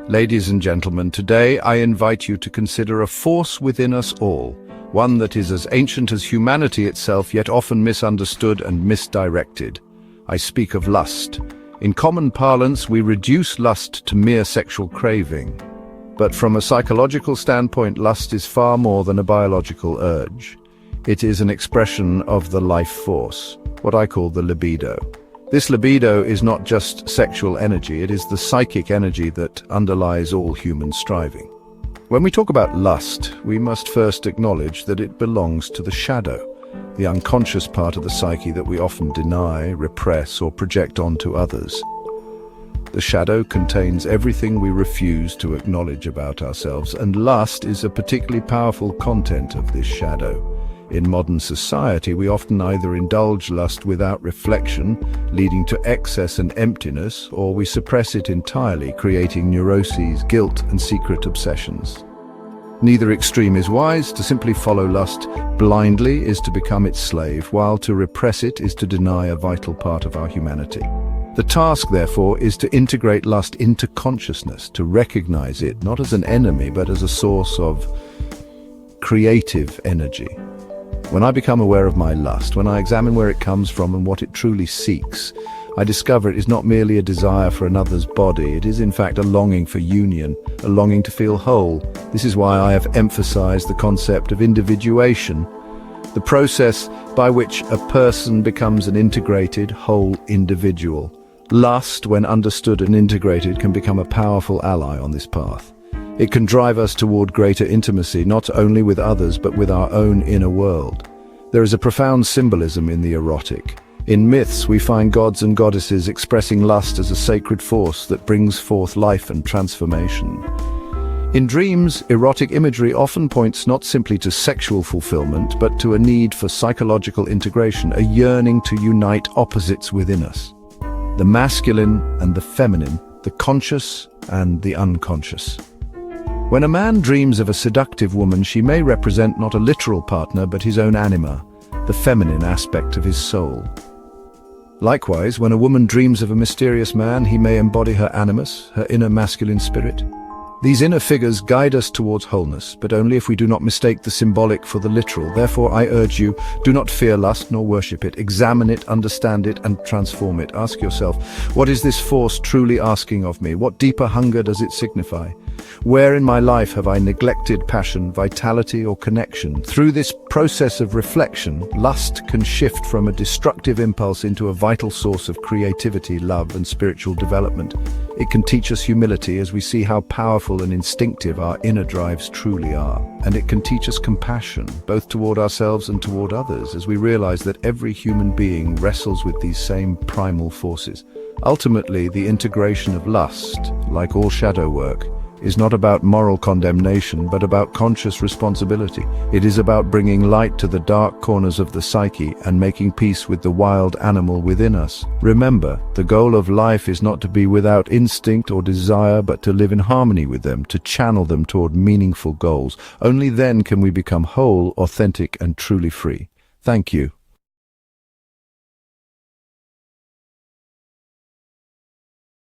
Ladies and gentlemen, today I invite you to consider a force within us all, one that is as ancient as humanity itself, yet often misunderstood and misdirected. I speak of lust. In common parlance, we reduce lust to mere sexual craving. But from a psychological standpoint, lust is far more than a biological urge. It is an expression of the life force, what I call the libido. This libido is not just sexual energy, it is the psychic energy that underlies all human striving. When we talk about lust, we must first acknowledge that it belongs to the shadow, the unconscious part of the psyche that we often deny, repress, or project onto others. The shadow contains everything we refuse to acknowledge about ourselves, and lust is a particularly powerful content of this shadow. In modern society, we often either indulge lust without reflection, leading to excess and emptiness, or we suppress it entirely, creating neuroses, guilt, and secret obsessions. Neither extreme is wise. To simply follow lust blindly is to become its slave, while to repress it is to deny a vital part of our humanity. The task, therefore, is to integrate lust into consciousness, to recognize it not as an enemy, but as a source of creative energy. When I become aware of my lust, when I examine where it comes from and what it truly seeks, I discover it is not merely a desire for another's body, it is in fact a longing for union, a longing to feel whole. This is why I have emphasized the concept of individuation, the process by which a person becomes an integrated, whole individual. Lust, when understood and integrated, can become a powerful ally on this path. It can drive us toward greater intimacy, not only with others, but with our own inner world. There is a profound symbolism in the erotic. In myths, we find gods and goddesses expressing lust as a sacred force that brings forth life and transformation. In dreams, erotic imagery often points not simply to sexual fulfillment, but to a need for psychological integration, a yearning to unite opposites within us. The masculine and the feminine, the conscious and the unconscious. When a man dreams of a seductive woman, she may represent not a literal partner, but his own anima, the feminine aspect of his soul. Likewise, when a woman dreams of a mysterious man, he may embody her animus, her inner masculine spirit. These inner figures guide us towards wholeness, but only if we do not mistake the symbolic for the literal. Therefore, I urge you, do not fear lust nor worship it. Examine it, understand it, and transform it. Ask yourself, what is this force truly asking of me? What deeper hunger does it signify? Where in my life have I neglected passion, vitality, or connection? Through this process of reflection, lust can shift from a destructive impulse into a vital source of creativity, love, and spiritual development. It can teach us humility as we see how powerful and instinctive our inner drives truly are. And it can teach us compassion, both toward ourselves and toward others, as we realize that every human being wrestles with these same primal forces. Ultimately, the integration of lust, like all shadow work, is not about moral condemnation, but about conscious responsibility. It is about bringing light to the dark corners of the psyche and making peace with the wild animal within us. Remember, the goal of life is not to be without instinct or desire, but to live in harmony with them, to channel them toward meaningful goals. Only then can we become whole, authentic, and truly free. Thank you.